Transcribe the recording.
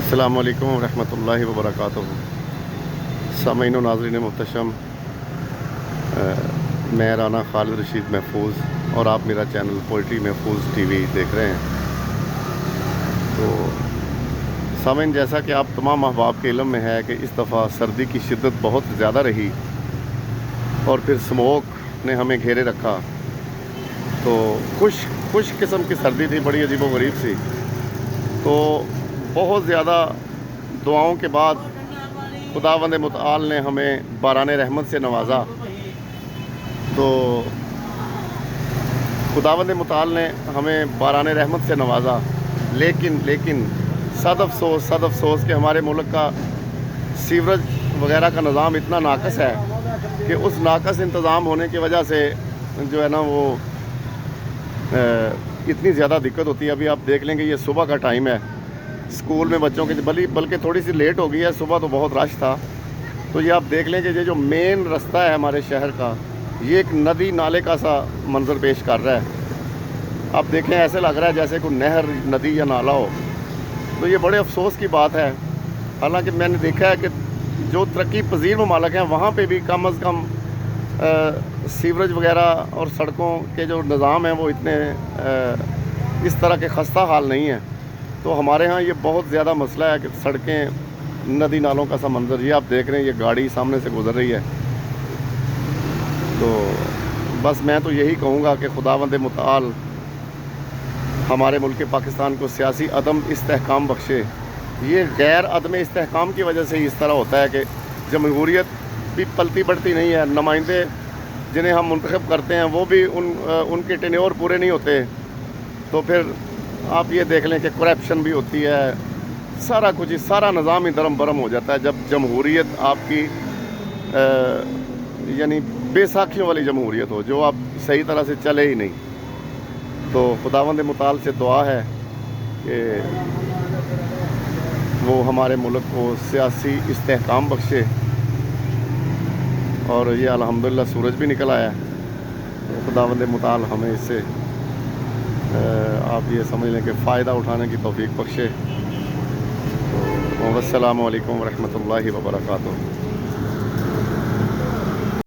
السلام علیکم ورحمۃ اللہ وبرکاتہ۔ سامعین و ناظرین محتشم، میں رانا خالد رشید محفوظ اور آپ میرا چینل پوئٹری محفوظ ٹی وی دیکھ رہے ہیں۔ تو سامعین، جیسا کہ آپ تمام احباب کے علم میں ہے کہ اس دفعہ سردی کی شدت بہت زیادہ رہی اور پھر اسموک نے ہمیں گھیرے رکھا، تو خوش قسم کی سردی تھی، بڑی عجیب و غریب سی۔ تو بہت زیادہ دعاؤں کے بعد خداوند متعال نے ہمیں باران رحمت سے نوازا۔ تو خداوند متعال نے ہمیں باران رحمت سے نوازا، لیکن صد افسوس کہ ہمارے ملک کا سیوریج وغیرہ کا نظام اتنا ناقص ہے کہ اس ناقص انتظام ہونے کی وجہ سے جو ہے نا وہ اتنی زیادہ دقت ہوتی ہے۔ ابھی آپ دیکھ لیں گے، یہ صبح کا ٹائم ہے، اسکول میں بچوں کی بلکہ تھوڑی سی لیٹ ہو گئی ہے، صبح تو بہت رش تھا۔ تو یہ آپ دیکھ لیں کہ یہ جو مین رستہ ہے ہمارے شہر کا، یہ ایک ندی نالے کا سا منظر پیش کر رہا ہے۔ آپ دیکھیں، ایسے لگ رہا ہے جیسے کوئی نہر، ندی یا نالا ہو۔ تو یہ بڑے افسوس کی بات ہے، حالانکہ میں نے دیکھا ہے کہ جو ترقی پذیر ممالک ہیں وہاں پہ بھی کم از کم سیوریج وغیرہ اور سڑکوں کے جو نظام ہیں وہ اتنے اس طرح کے خستہ حال نہیں ہیں۔ تو ہمارے ہاں یہ بہت زیادہ مسئلہ ہے کہ سڑکیں ندی نالوں کا سا منظر۔ یہ آپ دیکھ رہے ہیں، یہ گاڑی سامنے سے گزر رہی ہے۔ تو بس میں تو یہی کہوں گا کہ خداوند متعال ہمارے ملک پاکستان کو سیاسی عدم استحکام بخشے۔ یہ غیر عدم استحکام کی وجہ سے ہی اس طرح ہوتا ہے کہ جمہوریت بھی پلتی بڑھتی نہیں ہے، نمائندے جنہیں ہم منتخب کرتے ہیں وہ بھی ان کے ٹینیور پورے نہیں ہوتے۔ تو پھر آپ یہ دیکھ لیں کہ کرپشن بھی ہوتی ہے، سارا کچھ، سارا نظام ہی درم برم ہو جاتا ہے جب جمہوریت آپ کی یعنی بے ساکھیوں والی جمہوریت ہو، جو آپ صحیح طرح سے چلے ہی نہیں۔ تو خداوند متعال سے دعا ہے کہ وہ ہمارے ملک کو سیاسی استحکام بخشے، اور یہ الحمدللہ سورج بھی نکل آیا ہے۔ خداوند متعال ہمیں اس سے آپ یہ سمجھ لیں کہ فائدہ اٹھانے کی توفیق بخشے۔ تو السلام علیکم ورحمۃ اللہ وبرکاتہ۔